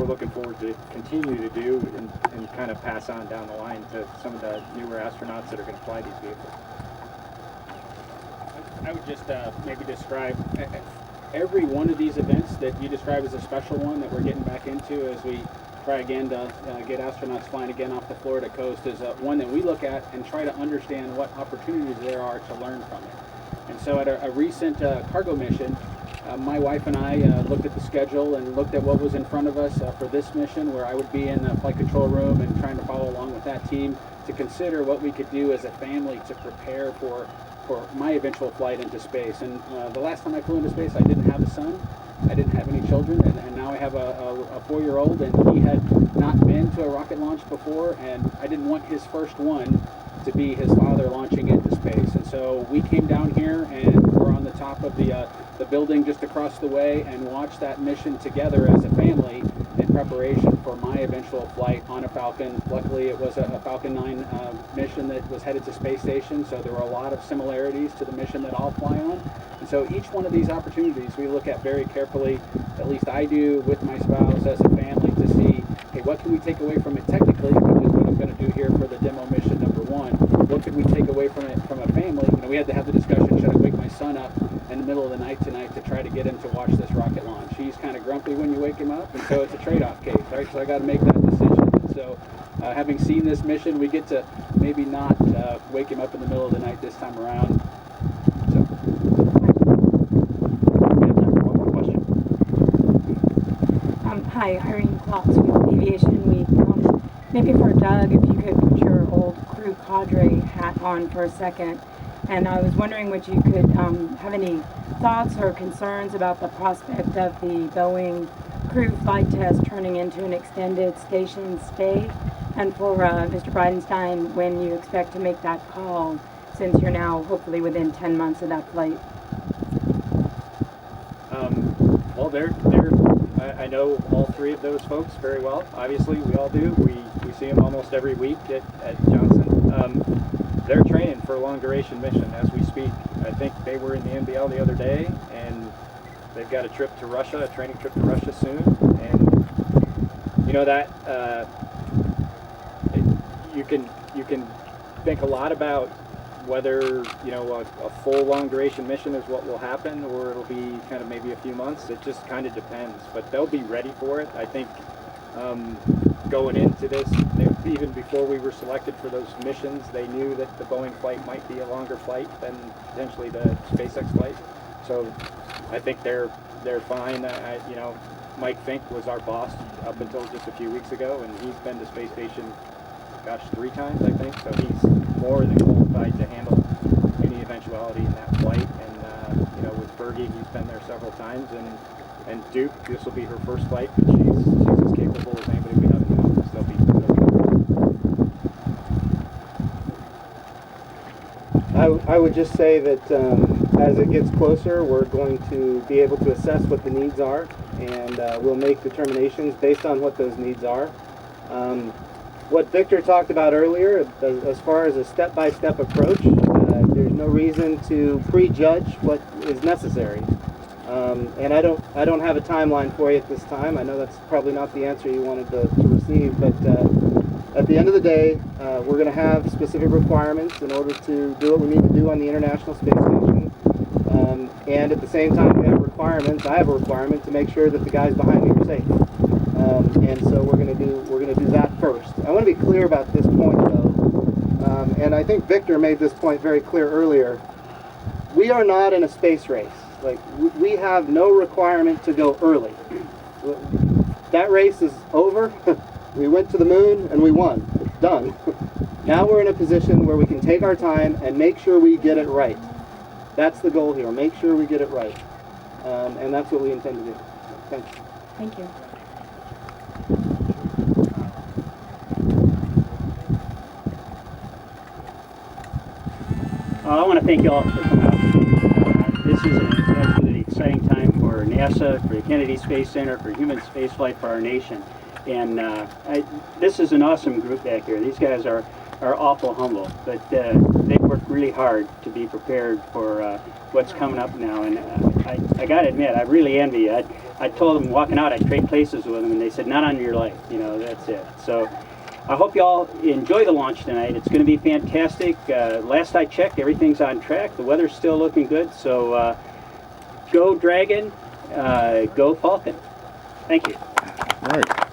we're looking forward to continue to do and kind of pass on down the line to some of the newer astronauts that are going to fly these vehicles. I would just maybe describe every one of these events that you describe as a special one that we're getting back into as we try again to get astronauts flying again off the Florida coast is one that we look at and try to understand what opportunities there are to learn from it. And so at a recent cargo mission, my wife and I looked at the schedule and looked at what was in front of us for this mission, where I would be in the flight control room and trying to follow along with that team to consider what we could do as a family to prepare for my eventual flight into space. And the last time I flew into space, I didn't have a son, I didn't have any children, and now I have a 4-year-old, and he had not been to a rocket launch before, and I didn't want his first one to be his father launching into space. And so we came down here and we're on the top of the building just across the way and watched that mission together as a family in preparation for my eventual flight on a Falcon. Luckily, it was a Falcon 9 mission that was headed to space station, so there were a lot of similarities to the mission that I'll fly on. And so each one of these opportunities we look at very carefully, at least I do with my spouse as a family, to see, hey, what can we take away from it technically, which is what I'm going to do here for the demo mission number 1. What could we take away from it from a family? You know, we had to have the discussion, should I wake my son up in the middle of the night tonight to try to get him to watch this rocket launch? He's kind of grumpy when you wake him up, and so it's a trade-off case, right? So I got to make that decision. And so having seen this mission, we get to maybe not wake him up in the middle of the night this time around. So. One more question. Hi, Irene Klotz with Aviation Week. Maybe for Doug, if you could put your old crew cadre hat on for a second. And I was wondering what you could have any thoughts or concerns about the prospect of the Boeing crew flight test turning into an extended station stay, and for Mr. Bridenstine, when you expect to make that call, since you're now hopefully within 10 months of that flight. Well, I know all 3 of those folks very well. Obviously, we all do. We see them almost every week at Johnson. They're training for a long-duration mission as we speak. I think they were in the NBL the other day, and they've got a trip to Russia, a training trip to Russia soon. And you know that you can think a lot about whether a full long-duration mission is what will happen, or it'll be kind of maybe a few months. It just kind of depends, but they'll be ready for it. I think going into this, even before we were selected for those missions, they knew that the Boeing flight might be a longer flight than potentially the SpaceX flight. So I think they're fine. Mike Fink was our boss up until just a few weeks ago, and he's been to space station, 3 times, I think. So he's more than qualified to handle any eventuality in that flight. And with Bergie, he's been there several times, and Duke, this will be her first flight, but she's as capable as anybody we have in the office. They'll be I would just say that as it gets closer, we're going to be able to assess what the needs are, and we'll make determinations based on what those needs are. What Victor talked about earlier, as far as a step-by-step approach, there's no reason to prejudge what is necessary. And I don't have a timeline for you at this time. I know that's probably not the answer you wanted to receive, but at the end of the day, we're going to have specific requirements in order to do what we need to do on the International Space Station. And at the same time, we have requirements. I have a requirement to make sure that the guys behind me are safe. And so we're going to do that first. I want to be clear about this point, though, and I think Victor made this point very clear earlier. We are not in a space race. Like, we have no requirement to go early. That race is over. We went to the moon and we won. It's done. Now we're in a position where we can take our time and make sure we get it right. That's the goal here. Make sure we get it right. And that's what we intend to do. Thanks. Thank you. I want to thank you all for coming out. This is an absolutely exciting time for NASA, for the Kennedy Space Center, for human spaceflight for our nation. And this is an awesome group back here. These guys are awful humble, but they work worked really hard to be prepared for what's coming up now. And I got to admit, I really envy you. I told them walking out I'd trade places with them, and they said, not on your life. You know, that's it. So I hope you all enjoy the launch tonight. It's going to be fantastic. Last I checked, everything's on track. The weather's still looking good. So go Dragon, go Falcon. Thank you. All right.